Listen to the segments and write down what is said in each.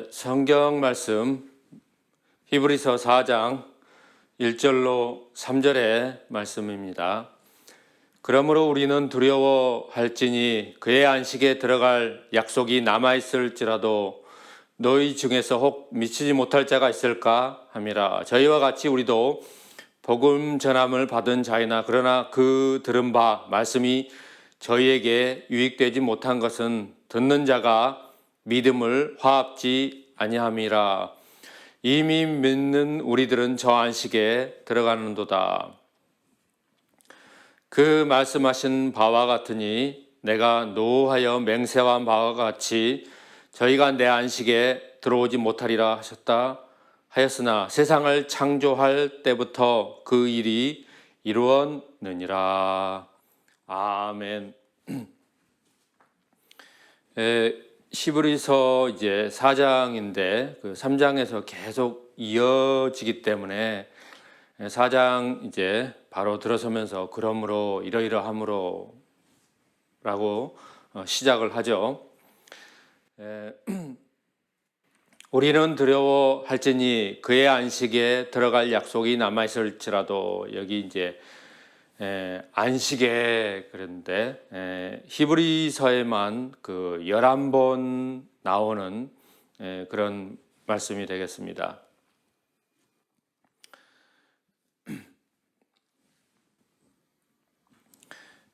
성경 말씀 히브리서 4장 1절로 3절의 말씀입니다. 그러므로 우리는 두려워할지니 그의 안식에 들어갈 약속이 남아있을지라도 너희 중에서 혹 미치지 못할 자가 있을까 함이라. 저희와 같이 우리도 복음 전함을 받은 자이나 그러나 그 들은 바 말씀이 저희에게 유익되지 못한 것은 듣는 자가 믿음을 화합지 아니함이라. 이미 믿는 우리들은 저 안식에 들어가는도다. 그 말씀하신 바와 같으니 내가 노하여 맹세한 바와 같이 저희가 내 안식에 들어오지 못하리라 하셨다 하였으나 세상을 창조할 때부터 그 일이 이루었느니라. 아멘. 히브리서 이제 4장인데 그 3장에서 계속 이어지기 때문에 4장 이제 바로 들어서면서 그러므로 이러이러함으로 라고 시작을 하죠. 우리는 두려워할지니 그의 안식에 들어갈 약속이 남아있을지라도 여기 이제 안식에 그런데 히브리서에만 그 11번 나오는 그런 말씀이 되겠습니다.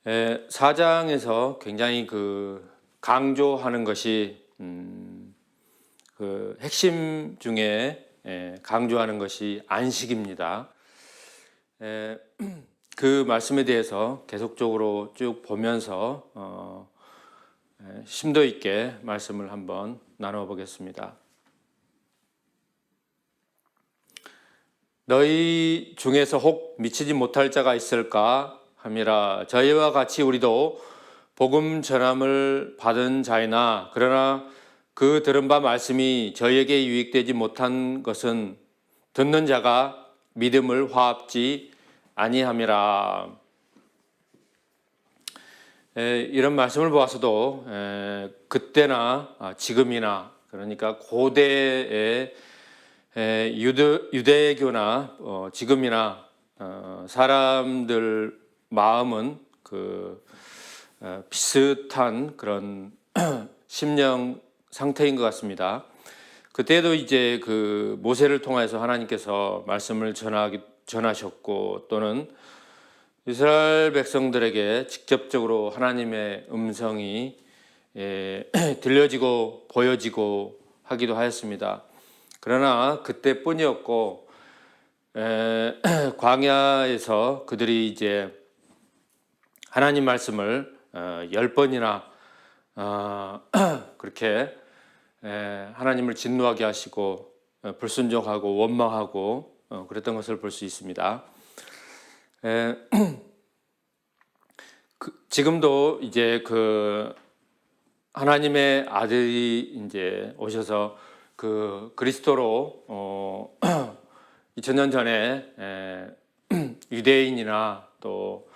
4장에서 굉장히 그 강조하는 것이 그 핵심 중에 강조하는 것이 안식입니다. 그 말씀에 대해서 계속적으로 쭉 보면서 심도 있게 말씀을 한번 나눠 보겠습니다. 너희 중에서 혹 미치지 못할 자가 있을까 함이라. 저희와 같이 우리도 복음 전함을 받은 자이나 그러나 그 들은 바 말씀이 저희에게 유익되지 못한 것은 듣는 자가 믿음을 화합지 아니함이라. 이런 말씀을 보아서도 그때나 지금이나 그러니까 고대의 유대교나 지금이나 사람들 마음은 그 비슷한 그런 심령 상태인 것 같습니다. 그때도 이제 그 모세를 통해서 하나님께서 말씀을 전하셨고 또는 이스라엘 백성들에게 직접적으로 하나님의 음성이 들려지고 보여지고 하기도 하였습니다. 그러나 그때뿐이었고 광야에서 그들이 이제 하나님 말씀을 10번이나 그렇게 하나님을 진노하게 하시고 불순종하고 원망하고 그랬던 것을 볼 수 있습니다. 지금도 이제 그 하나님의 아들이 이제 오셔서 그 그리스도로 2000년 전에 유대인이나 또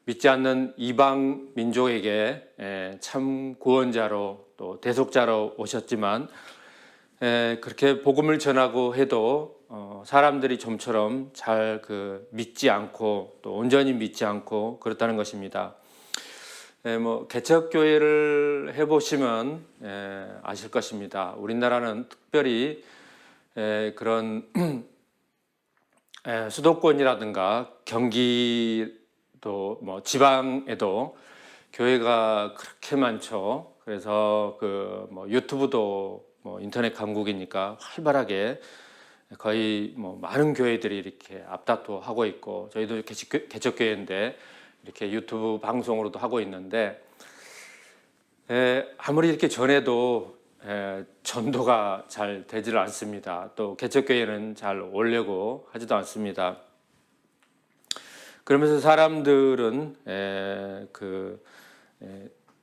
믿지 않는 이방 민족에게 참 구원자로 또 대속자로 오셨지만 그렇게 복음을 전하고 해도 사람들이 좀처럼 잘 그 믿지 않고 또 온전히 믿지 않고 그렇다는 것입니다. 뭐 개척교회를 해보시면 아실 것입니다. 우리나라는 특별히 그런 수도권이라든가 경기도 뭐 지방에도 교회가 그렇게 많죠. 그래서 그 뭐 유튜브도 뭐 인터넷 강국이니까 활발하게 거의 뭐 많은 교회들이 이렇게 앞다투하고 있고 저희도 개척교회인데 이렇게 유튜브 방송으로도 하고 있는데 아무리 이렇게 전해도 전도가 잘 되지를 않습니다. 또 개척교회는 잘 오려고 하지도 않습니다. 그러면서 사람들은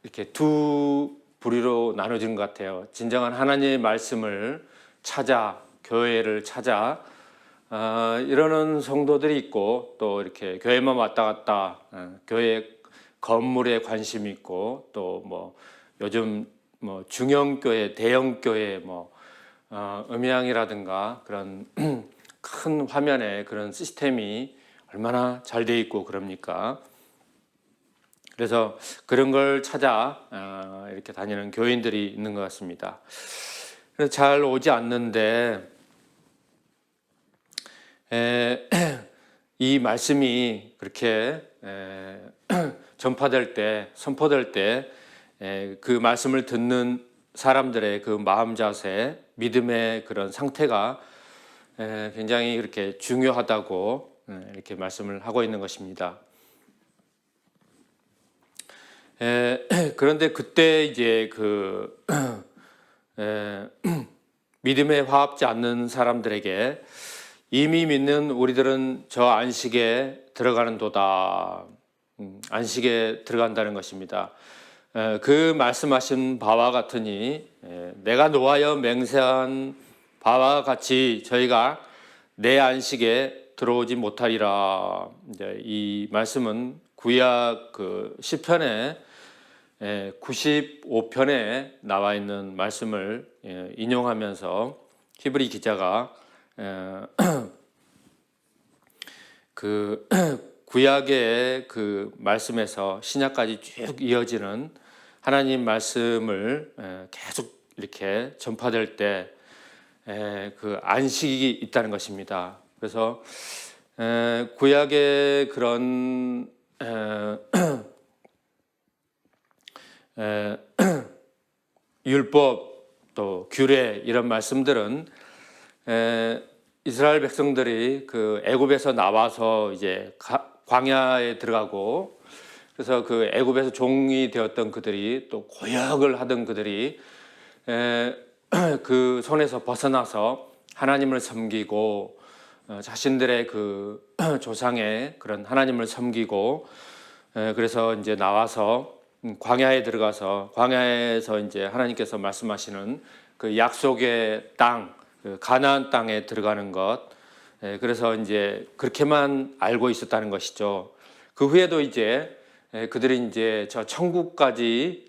이렇게 두 부류로 나눠지는 것 같아요. 진정한 하나님의 말씀을 찾아 교회를 찾아 이러는 성도들이 있고 또 이렇게 교회만 왔다 갔다 교회 건물에 관심이 있고 또 뭐 요즘 뭐 중형교회, 대형교회 뭐 음향이라든가 그런 큰 화면에 그런 시스템이 얼마나 잘 돼 있고 그럽니까? 그래서 그런 걸 찾아 이렇게 다니는 교인들이 있는 것 같습니다. 그래서 잘 오지 않는데 이 말씀이 그렇게 전파될 때, 선포될 때 그 말씀을 듣는 사람들의 그 마음 자세, 믿음의 그런 상태가 굉장히 그렇게 중요하다고 이렇게 말씀을 하고 있는 것입니다. 그런데 그때 이제 그 믿음에 화합지 않는 사람들에게 이미 믿는 우리들은 저 안식에 들어가는 도다. 안식에 들어간다는 것입니다. 그 말씀하신 바와 같으니 내가 노하여 맹세한 바와 같이 저희가 내 안식에 들어오지 못하리라. 이제 이 말씀은 구약 그 시편에 95편에 나와 있는 말씀을 인용하면서 히브리 기자가 그 구약의 그 말씀에서 신약까지 쭉 이어지는 하나님 말씀을 계속 이렇게 전파될 때 그 안식이 있다는 것입니다. 그래서 구약의 그런 율법 또 규례 이런 말씀들은 이스라엘 백성들이 그 애굽에서 나와서 이제 광야에 들어가고 그래서 그 애굽에서 종이 되었던 그들이 또 고역을 하던 그들이 그 손에서 벗어나서 하나님을 섬기고 자신들의 그 조상의 그런 하나님을 섬기고 그래서 이제 나와서 광야에 들어가서 광야에서 이제 하나님께서 말씀하시는 그 약속의 땅, 그 가나안 땅에 들어가는 것. 그래서 이제 그렇게만 알고 있었다는 것이죠. 그 후에도 이제 그들이 이제 저 천국까지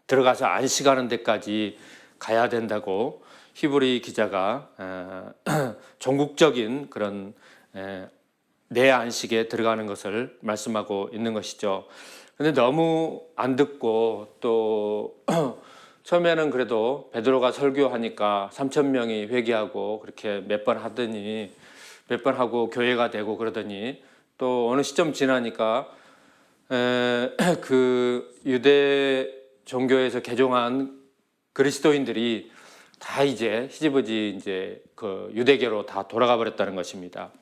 들어가서 안식하는 데까지 가야 된다고 히브리 기자가 종국적인 그런 내 안식에 들어가는 것을 말씀하고 있는 것이죠. 그런데 너무 안 듣고 또 처음에는 그래도 베드로가 설교하니까 3,000명이 회개하고 그렇게 몇 번 하더니 몇 번 하고 교회가 되고 그러더니 또 어느 시점 지나니까 그 유대 종교에서 개종한 그리스도인들이 다 이제 히지부지 이제 그 유대교로 다 돌아가 버렸다는 것입니다.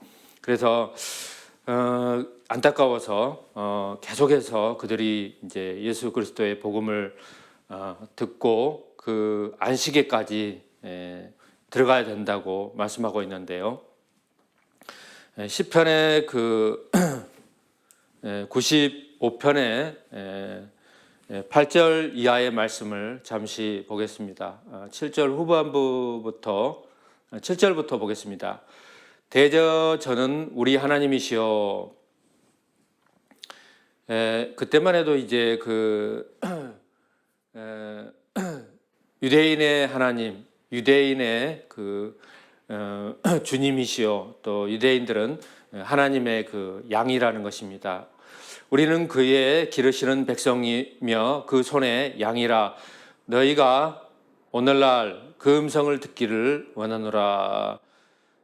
그래서 안타까워서 계속해서 그들이 이제 예수 그리스도의 복음을 듣고 그 안식에까지 들어가야 된다고 말씀하고 있는데요. 시편의 그 95편의 8절 이하의 말씀을 잠시 보겠습니다. 7절 후반부부터 7절부터 보겠습니다. 대저 저는 우리 하나님이시여. 그때만 해도 이제 그 유대인의 하나님, 유대인의 그 주님이시여. 또 유대인들은 하나님의 그 양이라는 것입니다. 우리는 그의 기르시는 백성이며 그 손의 양이라. 너희가 오늘날 그 음성을 듣기를 원하노라.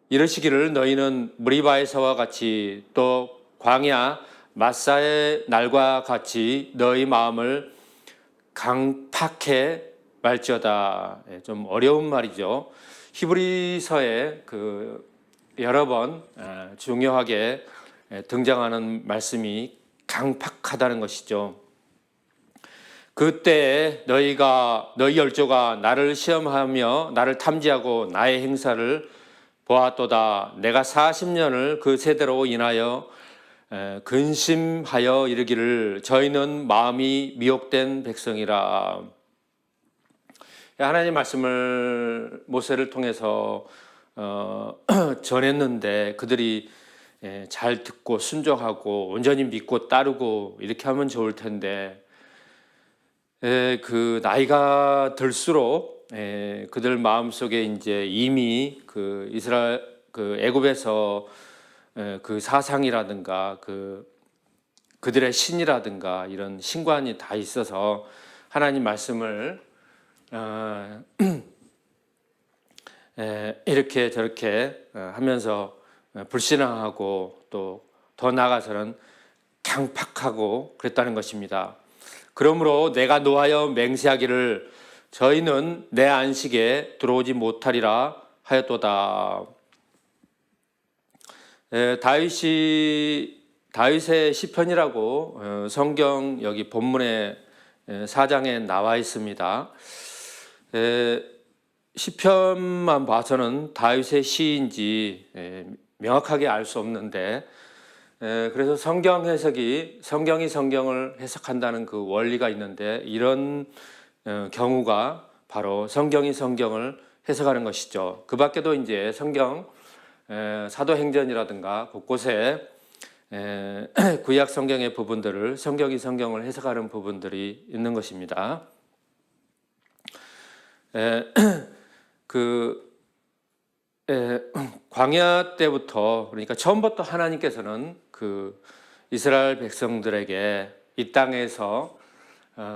이르시기를 너희는 무리바에서와 같이 또 광야 마사의 날과 같이 너희 마음을 강팍해 말지어다. 좀 어려운 말이죠. 히브리서에 그 여러 번 중요하게 등장하는 말씀이 강팍하다는 것이죠. 그때 너희 열조가 나를 시험하며 나를 탐지하고 나의 행사를 보았도다. 내가 40년을 그 세대로 인하여 근심하여 이르기를 저희는 마음이 미혹된 백성이라. 하나님 말씀을 모세를 통해서 전했는데 그들이 잘 듣고 순종하고 온전히 믿고 따르고 이렇게 하면 좋을 텐데 그 나이가 들수록 그들 마음속에 이제 이미 그 이스라엘 그 애굽에서 그 사상이라든가 그들의 신이라든가 이런 신관이 다 있어서 하나님 말씀을 이렇게 저렇게 하면서 불신앙하고 또 더 나아가서는 강팍하고 그랬다는 것입니다. 그러므로 내가 노하여 맹세하기를 저희는 내 안식에 들어오지 못하리라 하였도다. 다윗의 시편이라고 성경 여기 본문에 4장에 나와 있습니다. 시편만 봐서는 다윗의 시인지 명확하게 알 수 없는데, 그래서 성경 해석이 성경이 성경을 해석한다는 그 원리가 있는데, 이런 경우가 바로 성경이 성경을 해석하는 것이죠. 그 밖에도 이제 성경 사도행전이라든가 곳곳에 구약 성경의 부분들을 성경이 성경을 해석하는 부분들이 있는 것입니다. 광야 때부터, 그러니까 처음부터 하나님께서는 그 이스라엘 백성들에게 이 땅에서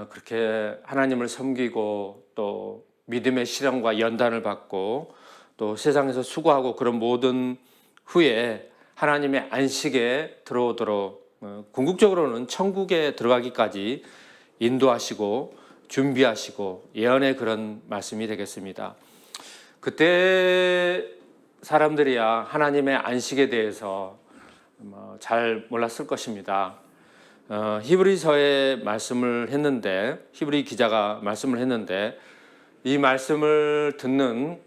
그렇게 하나님을 섬기고 또 믿음의 시련과 연단을 받고 또 세상에서 수고하고 그런 모든 후에 하나님의 안식에 들어오도록 궁극적으로는 천국에 들어가기까지 인도하시고 준비하시고 예언의 그런 말씀이 되겠습니다. 그때 사람들이야 하나님의 안식에 대해서 잘 몰랐을 것입니다. 히브리서에 말씀을 했는데, 히브리 기자가 말씀을 했는데, 이 말씀을 듣는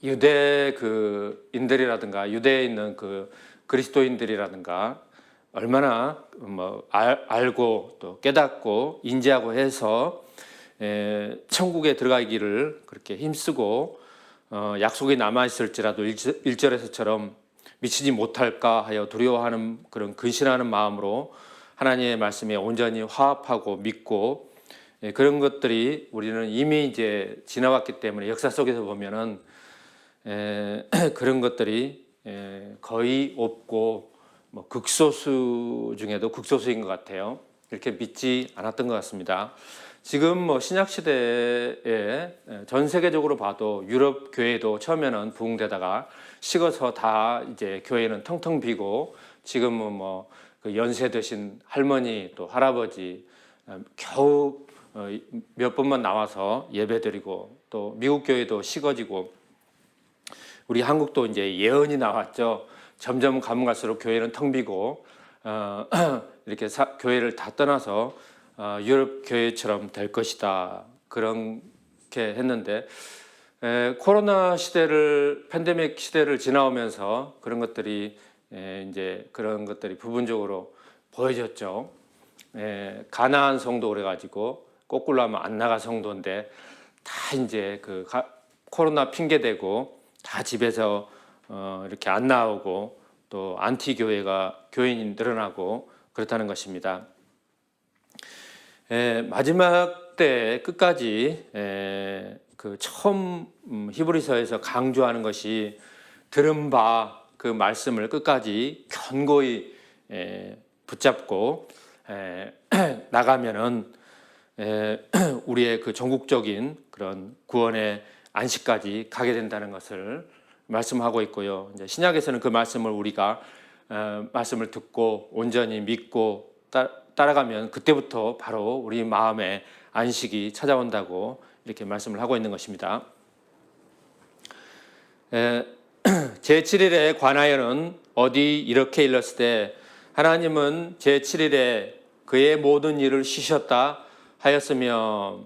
유대 인들이라든가 유대에 있는 그 그리스도인들이라든가 얼마나 알고 또 깨닫고 인지하고 해서 천국에 들어가기를 그렇게 힘쓰고 약속이 남아있을지라도 1절에서처럼 미치지 못할까 하여 두려워하는 그런 근심하는 마음으로 하나님의 말씀에 온전히 화합하고 믿고 그런 것들이 우리는 이미 이제 지나왔기 때문에 역사 속에서 보면은 그런 것들이 거의 없고 극소수 중에도 극소수인 것 같아요. 이렇게 믿지 않았던 것 같습니다. 지금 신약 시대에 전 세계적으로 봐도 유럽 교회도 처음에는 부흥되다가 식어서 다 이제 교회는 텅텅 비고 지금은 그 연세 드신 할머니 또 할아버지 겨우 몇 번만 나와서 예배드리고 또 미국 교회도 식어지고 우리 한국도 이제 예언이 나왔죠. 점점 가면 갈수록 교회는 텅 비고 이렇게 교회를 다 떠나서 유럽 교회처럼 될 것이다. 그렇게 했는데 코로나 시대를 팬데믹 시대를 지나오면서 그런 것들이 이제 그런 것들이 부분적으로 보여졌죠. 가나안 성도 그래가지고 거꾸로 하면 안 나가 성도인데 다 이제 그 코로나 핑계 대고 다 집에서 이렇게 안 나오고 또 안티 교인이 늘어나고 그렇다는 것입니다. 마지막 때 끝까지 그 처음 히브리서에서 강조하는 것이 들은 바 그 말씀을 끝까지 견고히 붙잡고 나가면은 우리의 그 전국적인 그런 구원의 안식까지 가게 된다는 것을 말씀하고 있고요. 이제 신약에서는 그 말씀을 우리가 말씀을 듣고 온전히 믿고 따라가면 그때부터 바로 우리 마음에 안식이 찾아온다고 이렇게 말씀을 하고 있는 것입니다. 제7일에 관하여는 어디 이렇게 일렀을 때 하나님은 제7일에 그의 모든 일을 쉬셨다 하였으며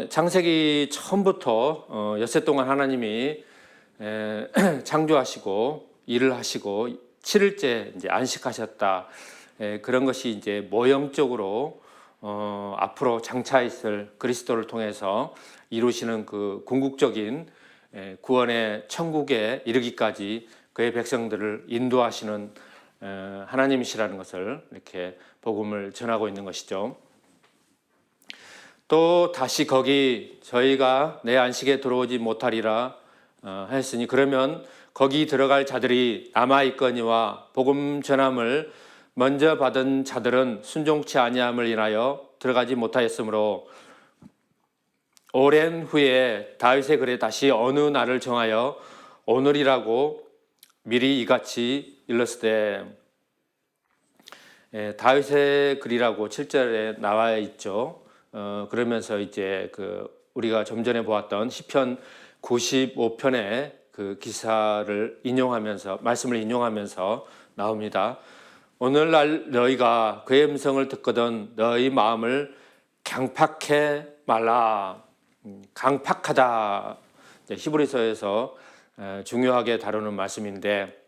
창세기 처음부터 엿새 동안 하나님이 창조하시고 일을 하시고 7일째 이제 안식하셨다. 그런 것이 이제 모형적으로 앞으로 장차 있을 그리스도를 통해서 이루시는 그 궁극적인 구원의 천국에 이르기까지 그의 백성들을 인도하시는 하나님이시라는 것을 이렇게 복음을 전하고 있는 것이죠. 또 다시 거기 저희가 내 안식에 들어오지 못하리라 했으니 그러면 거기 들어갈 자들이 남아 있거니와 복음 전함을 먼저 받은 자들은 순종치 아니함을 인하여 들어가지 못하였으므로 오랜 후에 다윗의 글에 다시 어느 날을 정하여 오늘이라고 미리 이같이 일렀을 때 다윗의 글이라고 7절에 나와 있죠. 그러면서 이제 우리가 좀 전에 보았던 시편 95편의 그 기사를 인용하면서 말씀을 인용하면서 나옵니다. 오늘날 너희가 그의 음성을 듣거든 너희 마음을 강팍해 말라. 강팍하다. 히브리서에서 중요하게 다루는 말씀인데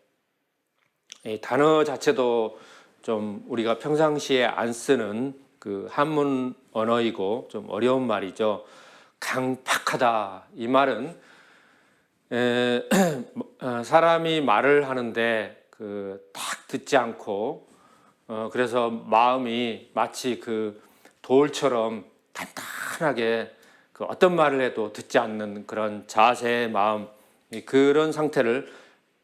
이 단어 자체도 좀 우리가 평상시에 안 쓰는 그 한문 언어이고 좀 어려운 말이죠. 강팍하다. 이 말은 사람이 말을 하는데 딱 듣지 않고 그래서 마음이 마치 그 돌처럼 단단하게 어떤 말을 해도 듣지 않는 그런 자세의 마음, 그런 상태를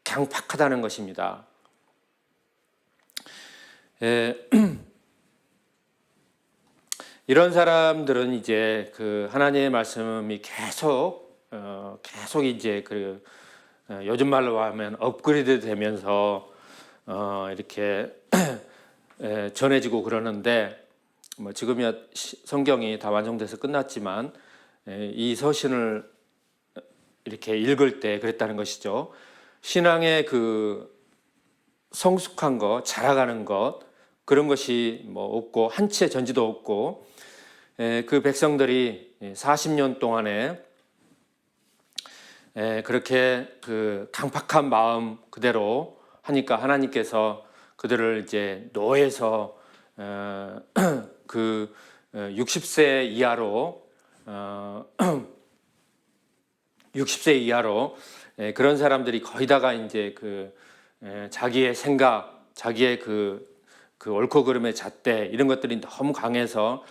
강팍하다는 것입니다. 이런 사람들은 이제 하나님의 말씀이 계속 이제 요즘 말로 하면 업그레이드 되면서 이렇게 전해지고 그러는데 지금이야 성경이 다 완성돼서 끝났지만 이 서신을 이렇게 읽을 때 그랬다는 것이죠. 신앙의 성숙한 것, 자라가는 것 그런 것이 없고 한 치의 전지도 없고 그 백성들이 40년 동안에 그렇게 강팍한 마음 그대로 하니까 하나님께서 그들을 이제 노예에서 60세 이하로 60세 이하로 그런 사람들이 거의 다가 이제 자기의 생각, 자기의 옳고 그름의 잣대 이런 것들이 너무 강해서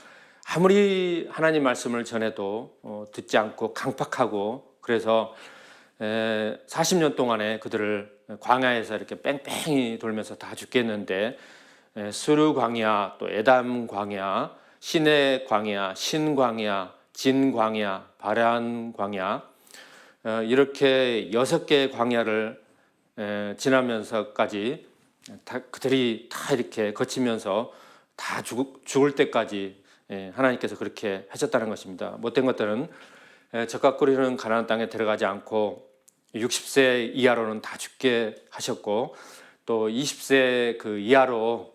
아무리 하나님 말씀을 전해도 듣지 않고 강팍하고 그래서 40년 동안에 그들을 광야에서 이렇게 뺑뺑이 돌면서 다 죽겠는데 수르 광야, 또 에담 광야, 시내 광야, 신 광야, 진 광야, 바란 광야 이렇게 6개의 광야를 지나면서까지 그들이 다 이렇게 거치면서 다 죽을 때까지 하나님께서 그렇게 하셨다는 것입니다. 못된 것들은 적과 꿀이는 가나안 땅에 들어가지 않고 60세 이하로는 다 죽게 하셨고 또 20세 이하로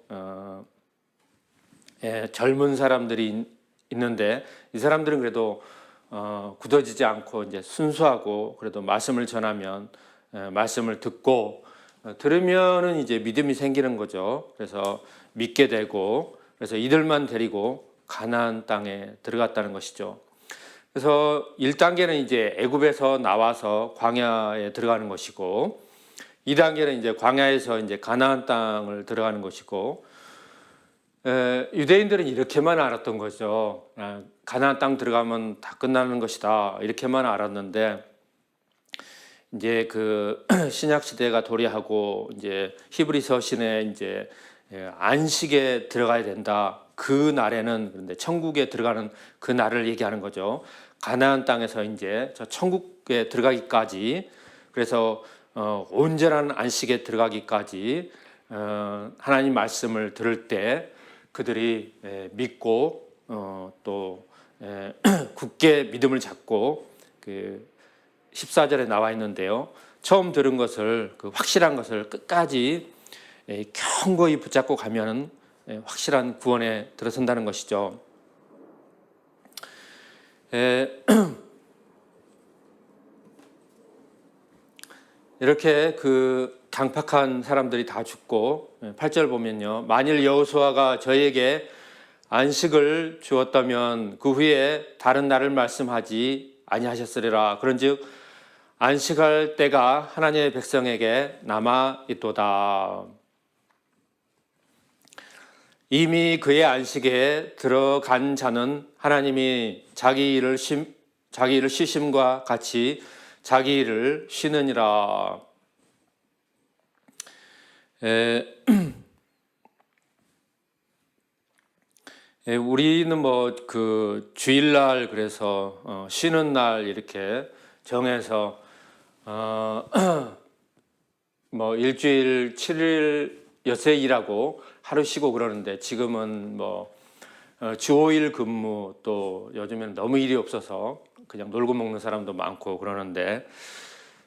젊은 사람들이 있는데 이 사람들은 그래도 굳어지지 않고 이제 순수하고 그래도 말씀을 전하면 말씀을 듣고 들으면은 이제 믿음이 생기는 거죠. 그래서 믿게 되고 그래서 이들만 데리고 가나안 땅에 들어갔다는 것이죠. 그래서 1단계는 이제 애굽에서 나와서 광야에 들어가는 것이고 2단계는 이제 광야에서 이제 가나안 땅을 들어가는 것이고 유대인들은 이렇게만 알았던 거죠. 가나안 땅 들어가면 다 끝나는 것이다 이렇게만 알았는데 이제 신약 시대가 도래하고 이제 히브리서 신에 이제 안식에 들어가야 된다. 그 날에는 그런데 천국에 들어가는 그 날을 얘기하는 거죠. 가나안 땅에서 이제 저 천국에 들어가기까지 그래서 온전한 안식에 들어가기까지 하나님 말씀을 들을 때 그들이 믿고 또 굳게 믿음을 잡고 14절에 나와 있는데요. 처음 들은 것을 확실한 것을 끝까지 견고히 붙잡고 가면 확실한 구원에 들어선다는 것이죠. 이렇게 강팍한 사람들이 다 죽고 8절 보면요. 만일 여호수아가 저에게 안식을 주었다면 그 후에 다른 날을 말씀하지 아니하셨으리라. 그런즉 안식할 때가 하나님의 백성에게 남아 있도다. 이미 그의 안식에 들어간 자는 하나님이 자기 일을 쉬심과 같이 자기 일을 쉬느니라. 우리는 뭐 그 주일날 그래서 쉬는 날 이렇게 정해서 뭐 일주일 7일 여세 일하고 하루 쉬고 그러는데, 지금은 뭐 주 5일 근무, 또 요즘에는 너무 일이 없어서 그냥 놀고 먹는 사람도 많고 그러는데,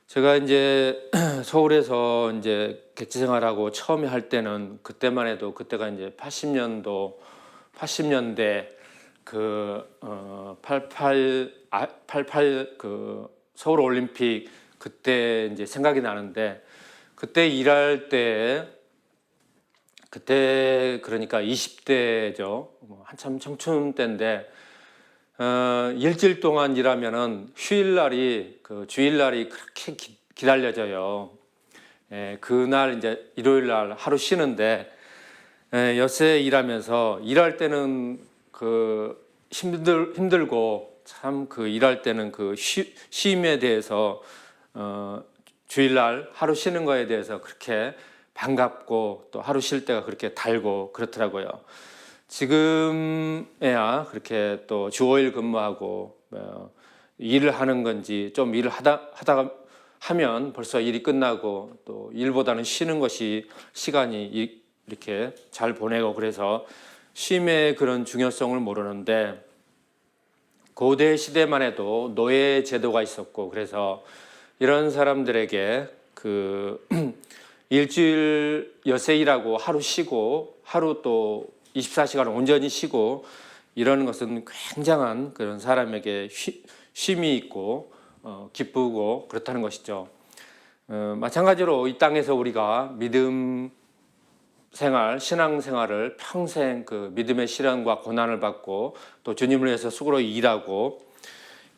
제가 이제 서울에서 이제 객지 생활하고 처음에 할 때는, 그때만 해도 그때가 이제 80년대 그 88 그 서울 올림픽 그때 이제 생각이 나는데, 그때 일할 때, 그때 그러니까 20대죠. 한참 청춘 때인데, 일주일 동안 일하면은 휴일날이, 그 주일날이 그렇게 기다려져요. 그날 이제 일요일날 하루 쉬는데, 엿새 일하면서, 일할 때는 그 힘들고 참 그 일할 때는 그 쉼에 대해서 주일날 하루 쉬는 거에 대해서 그렇게 반갑고, 또 하루 쉴 때가 그렇게 달고 그렇더라고요. 지금에야 그렇게 또 주 5일 근무하고 일을 하는 건지, 좀 일을 하다가 하면 벌써 일이 끝나고, 또 일보다는 쉬는 것이 시간이 이렇게 잘 보내고, 그래서 쉼의 그런 중요성을 모르는데, 고대 시대만 해도 노예 제도가 있었고, 그래서 이런 사람들에게 그 일주일 여세 일하고 하루 쉬고, 하루 또 24시간 온전히 쉬고, 이러는 것은 굉장한 그런 사람에게 쉼이 있고 기쁘고 그렇다는 것이죠. 마찬가지로 이 땅에서 우리가 믿음 생활, 신앙 생활을 평생 그 믿음의 시련과 고난을 받고, 또 주님을 위해서 수고로 일하고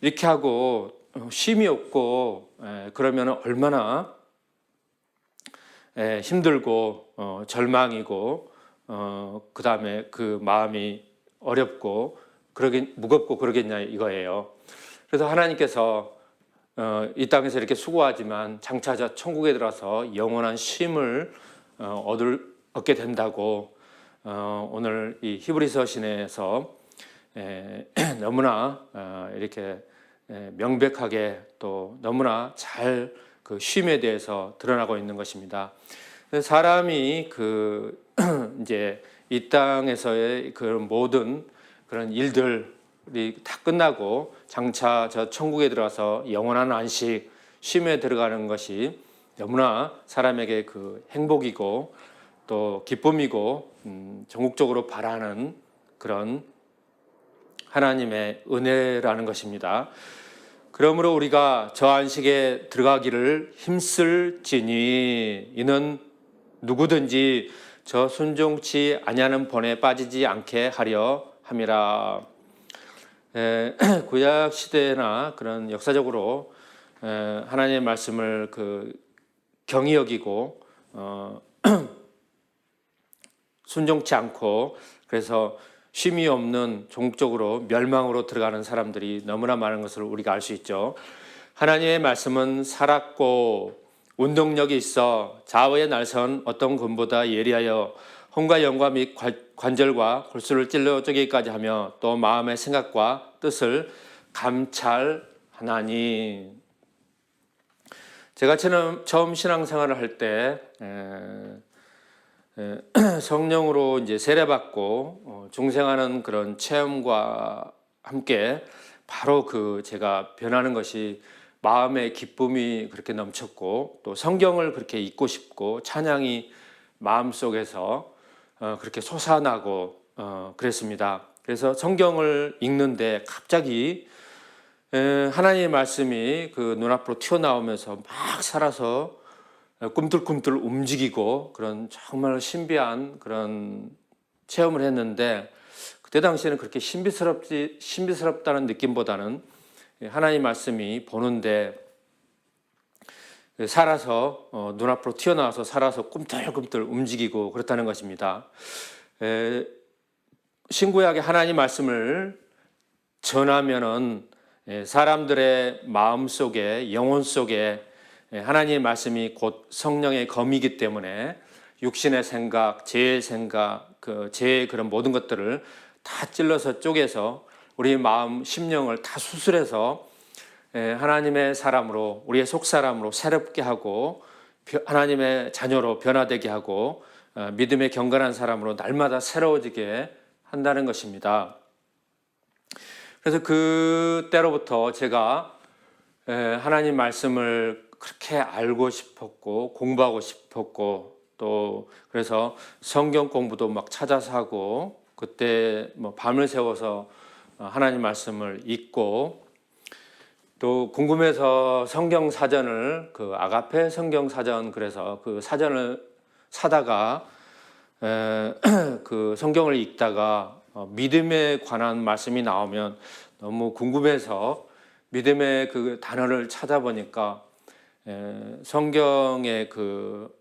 이렇게 하고 쉼이 없고, 그러면 얼마나 힘들고 절망이고, 그 다음에 그 마음이 어렵고 무겁고 그러겠냐 이거예요. 그래서 하나님께서 이 땅에서 이렇게 수고하지만 장차 저 천국에 들어서 영원한 쉼을 얻게 된다고 오늘 이 히브리서 신에서 너무나 이렇게 명백하게, 또 너무나 잘 그 쉼에 대해서 드러나고 있는 것입니다. 사람이 그 이제 이 땅에서의 그런 모든 그런 일들이 다 끝나고 장차 저 천국에 들어가서 영원한 안식, 쉼에 들어가는 것이 너무나 사람에게 그 행복이고 또 기쁨이고 전국적으로 바라는 그런 하나님의 은혜라는 것입니다. 그러므로 우리가 저 안식에 들어가기를 힘쓸지니, 이는 누구든지 저 순종치 아니하는 본에 빠지지 않게 하려 함이라. 구약 시대나 그런 역사적으로 하나님의 말씀을 그 경히 여기고 순종치 않고, 그래서 쉼이 없는 종국적으로 멸망으로 들어가는 사람들이 너무나 많은 것을 우리가 알 수 있죠. 하나님의 말씀은 살았고 운동력이 있어 좌우의 날선 어떤 금보다 예리하여 혼과 영과 및 관절과 골수를 찔러 쪼개기까지 하며, 또 마음의 생각과 뜻을 감찰하나니. 제가 처음 신앙생활을 할 때 성령으로 이제 세례받고 중생하는 그런 체험과 함께 바로 그 제가 변하는 것이, 마음의 기쁨이 그렇게 넘쳤고, 또 성경을 그렇게 읽고 싶고, 찬양이 마음속에서 그렇게 솟아나고 그랬습니다. 그래서 성경을 읽는데 갑자기 하나님의 말씀이 그 눈앞으로 튀어나오면서 막 살아서 꿈틀꿈틀 움직이고, 그런 정말 신비한 그런 체험을 했는데, 그때 당시에는 그렇게 신비스럽다는 느낌보다는 하나님 말씀이 보는데 살아서 눈앞으로 튀어나와서 살아서 꿈틀꿈틀 움직이고 그렇다는 것입니다. 신구약의 하나님 말씀을 전하면은 사람들의 마음 속에, 영혼 속에 하나님의 말씀이 곧 성령의 검이기 때문에 육신의 생각, 죄의 생각, 죄의 그런 모든 것들을 다 찔러서 쪼개서 우리 마음, 심령을 다 수술해서 하나님의 사람으로, 우리의 속사람으로 새롭게 하고 하나님의 자녀로 변화되게 하고 믿음의 경건한 사람으로 날마다 새로워지게 한다는 것입니다. 그래서 그때로부터 제가 하나님 말씀을 그렇게 알고 싶었고 공부하고 싶었고 또 그래서 성경 공부도 막 찾아서 하고 그때 뭐 밤을 새워서 하나님 말씀을 읽고 또 궁금해서 성경 사전을 아가페 성경 사전 그래서 그 사전을 사다가 그 성경을 읽다가 믿음에 관한 말씀이 나오면 너무 궁금해서 믿음의 그 단어를 찾아보니까 성경의 그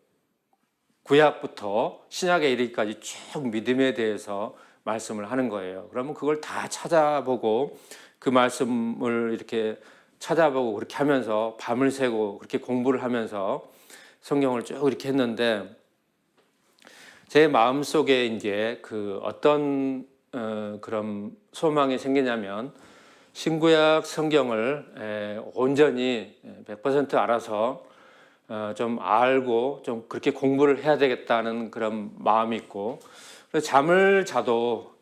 구약부터 신약에 이르기까지 쭉 믿음에 대해서 말씀을 하는 거예요. 그러면 그걸 다 찾아보고 그 말씀을 이렇게 찾아보고 그렇게 하면서 밤을 새고 그렇게 공부를 하면서 성경을 쭉 이렇게 했는데 제 마음 속에 이제 어떤 그런 소망이 생기냐면 신구약 성경을 온전히 100% 알아서 좀 알고 좀 그렇게 공부를 해야 되겠다는 그런 마음이 있고 잠을 자도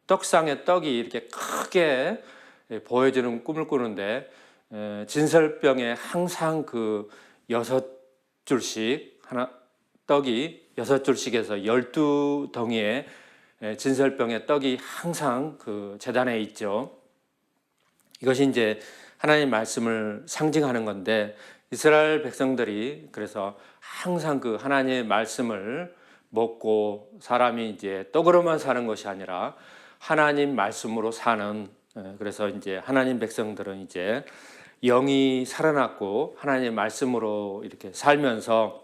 떡상에 떡이 이렇게 크게 보여지는 꿈을 꾸는데 진설병에 항상 그 6줄씩 떡이 6줄씩에서 12덩이의 진설병의 떡이 항상 그 제단에 있죠. 이것이 이제 하나님 말씀을 상징하는 건데 이스라엘 백성들이 그래서 항상 그 하나님의 말씀을 먹고 사람이 이제 떡으로만 사는 것이 아니라 하나님 말씀으로 사는 그래서 이제 하나님 백성들은 이제 영이 살아났고 하나님의 말씀으로 이렇게 살면서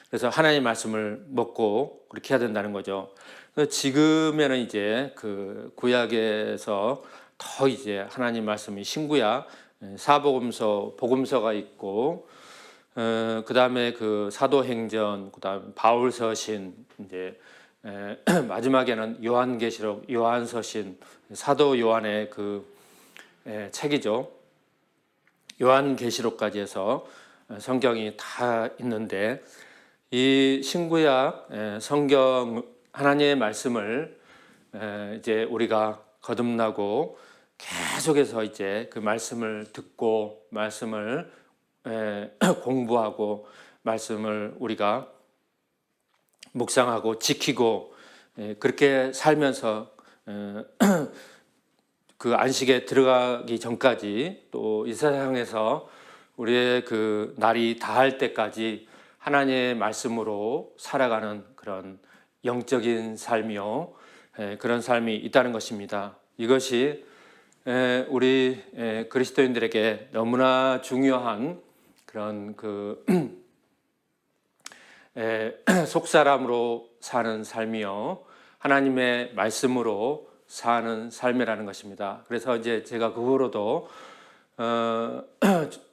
그래서 하나님 말씀을 먹고 그렇게 해야 된다는 거죠. 지금에는 이제 그 구약에서 더 이제 하나님 말씀이 신구약 사복음서, 복음서가 있고 그 다음에 그 사도행전, 그 다음 바울서신 이제 마지막에는 요한계시록, 요한서신, 사도 요한의 그 책이죠. 요한계시록까지 해서 성경이 다 있는데 이 신구약 성경 하나님의 말씀을 이제 우리가 거듭나고 계속해서 이제 그 말씀을 듣고 말씀을 공부하고 말씀을 우리가 묵상하고 지키고 그렇게 살면서 그 안식에 들어가기 전까지 또 이 세상에서 우리의 그 날이 다할 때까지 하나님의 말씀으로 살아가는 그런 영적인 삶이요 그런 삶이 있다는 것입니다. 이것이 우리 그리스도인들에게 너무나 중요한 그런 그 속사람으로 사는 삶이요 하나님의 말씀으로 사는 삶이라는 것입니다. 그래서 이제 제가 그 후로도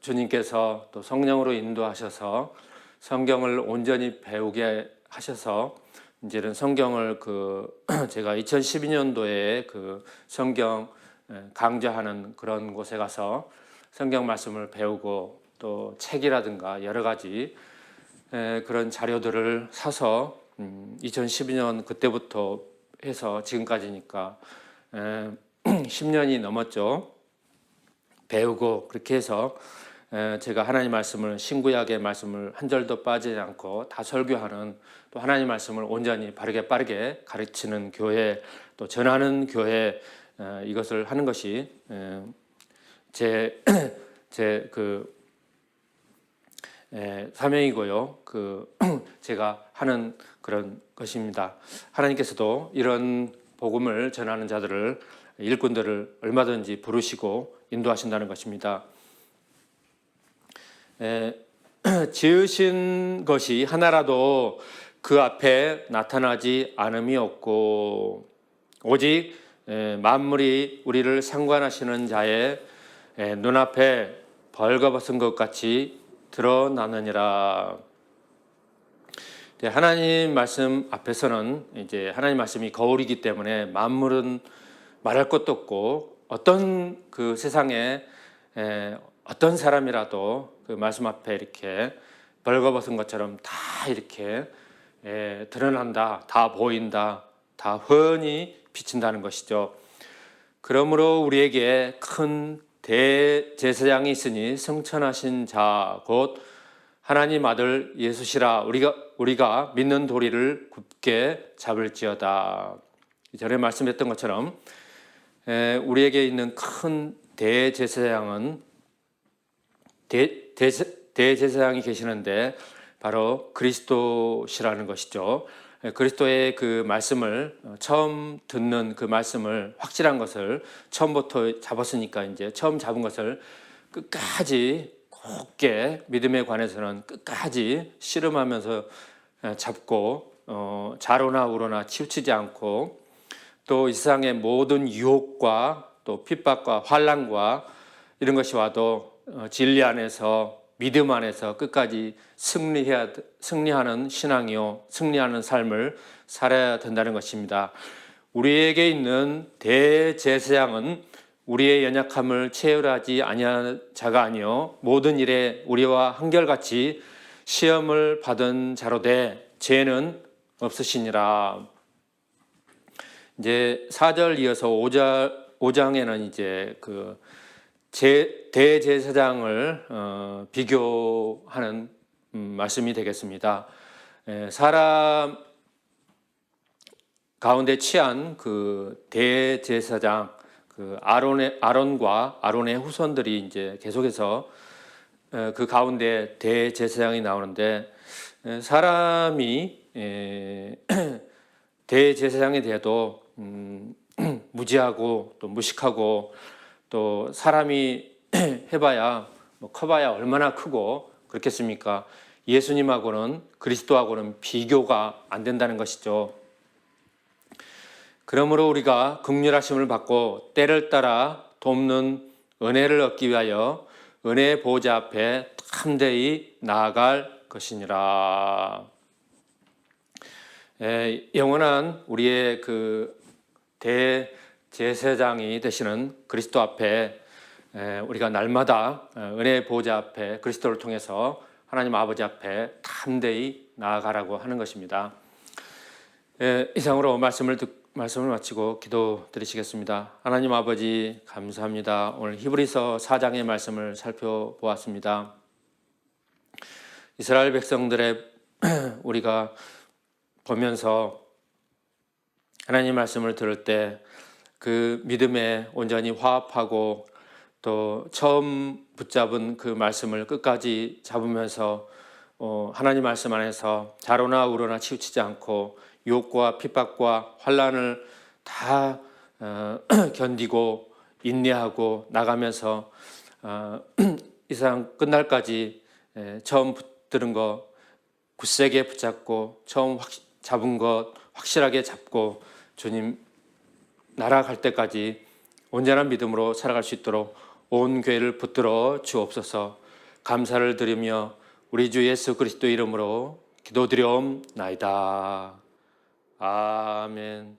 주님께서 또 성령으로 인도하셔서 성경을 온전히 배우게 하셔서 이제는 성경을 제가 2012년도에 그 성경 강좌하는 그런 곳에 가서 성경 말씀을 배우고 또 책이라든가 여러 가지 그런 자료들을 사서 2012년 그때부터 해서 지금까지니까 10년이 넘었죠. 배우고 그렇게 해서 제가 하나님 말씀을 신구약의 말씀을 한 절도 빠지지 않고 다 설교하는 또 하나님 말씀을 온전히 바르게 빠르게 가르치는 교회 또 전하는 교회 이것을 하는 것이 제 사명이고요. 제가 하는 그런 것입니다. 하나님께서도 이런 복음을 전하는 자들을 일꾼들을 얼마든지 부르시고 인도하신다는 것입니다. 지으신 것이 하나라도 그 앞에 나타나지 않음이 없고 오직 만물이 우리를 상관하시는 자의 눈앞에 벌거벗은 것 같이 드러나느니라. 하나님 말씀 앞에서는 이제 하나님 말씀이 거울이기 때문에 만물은 말할 것도 없고 어떤 그 세상에 어떤 사람이라도 그 말씀 앞에 이렇게 벌거벗은 것처럼 다 이렇게 드러난다, 다 보인다, 다 훤히 비친다는 것이죠. 그러므로 우리에게 큰 대제사장이 있으니 성천하신 자 곧 하나님 아들 예수시라. 우리가 믿는 도리를 굳게 잡을지어다. 전에 말씀했던 것처럼 우리에게 있는 큰 대제사장은 대제사장이 계시는데 바로 그리스도시라는 것이죠. 그리스도의 그 말씀을 처음 듣는 그 말씀을 확실한 것을 처음부터 잡았으니까 이제 처음 잡은 것을 끝까지 굳게 믿음에 관해서는 끝까지 씨름하면서 잡고 좌로나 우로나 치우치지 않고 또 이 세상의 모든 유혹과 또 핍박과 환난과 이런 것이 와도 진리 안에서 믿음 안에서 끝까지 승리하는 신앙이요 승리하는 삶을 살아야 된다는 것입니다. 우리에게 있는 대제사장은 우리의 연약함을 체휼하지 아니한 자가 아니요 모든 일에 우리와 한결같이 시험을 받은 자로되 죄는 없으시니라. 이제 4절 이어서 5장에는 이제 그 대제사장을 비교하는 말씀이 되겠습니다. 사람 가운데 취한 그 대제사장 그 아론과 아론의 후손들이 이제 계속해서 그 가운데 대제사장이 나오는데 사람이 대제사장이 돼도 무지하고 또 무식하고 또 사람이 해봐야 커봐야 얼마나 크고 그렇겠습니까? 예수님하고는 그리스도하고는 비교가 안 된다는 것이죠. 그러므로 우리가 긍휼하심을 받고 때를 따라 돕는 은혜를 얻기 위하여 은혜의 보좌 앞에 담대히 나아갈 것이니라. 영원한 우리의 그 대제사장이 되시는 그리스도 앞에 우리가 날마다 은혜의 보좌 앞에 그리스도를 통해서 하나님 아버지 앞에 담대히 나아가라고 하는 것입니다. 이상으로 말씀을 마치고 기도 드리시겠습니다. 하나님 아버지 감사합니다. 오늘 히브리서 4장의 말씀을 살펴보았습니다. 이스라엘 백성들의 우리가 보면서 하나님 말씀을 들을 때 그 믿음에 온전히 화합하고 또 처음 붙잡은 그 말씀을 끝까지 잡으면서 하나님 말씀 안에서 좌로나 우로나 치우치지 않고 유혹과 핍박과 환난을 다 견디고 인내하고 나가면서 이 세상 끝날까지 처음 붙들은 거 굳세게 붙잡고 처음 잡은 것 확실하게 잡고 주님 날아갈 때까지 온전한 믿음으로 살아갈 수 있도록 온 교회를 붙들어 주옵소서. 감사를 드리며 우리 주 예수 그리스도 이름으로 기도드려옵나이다. 아멘.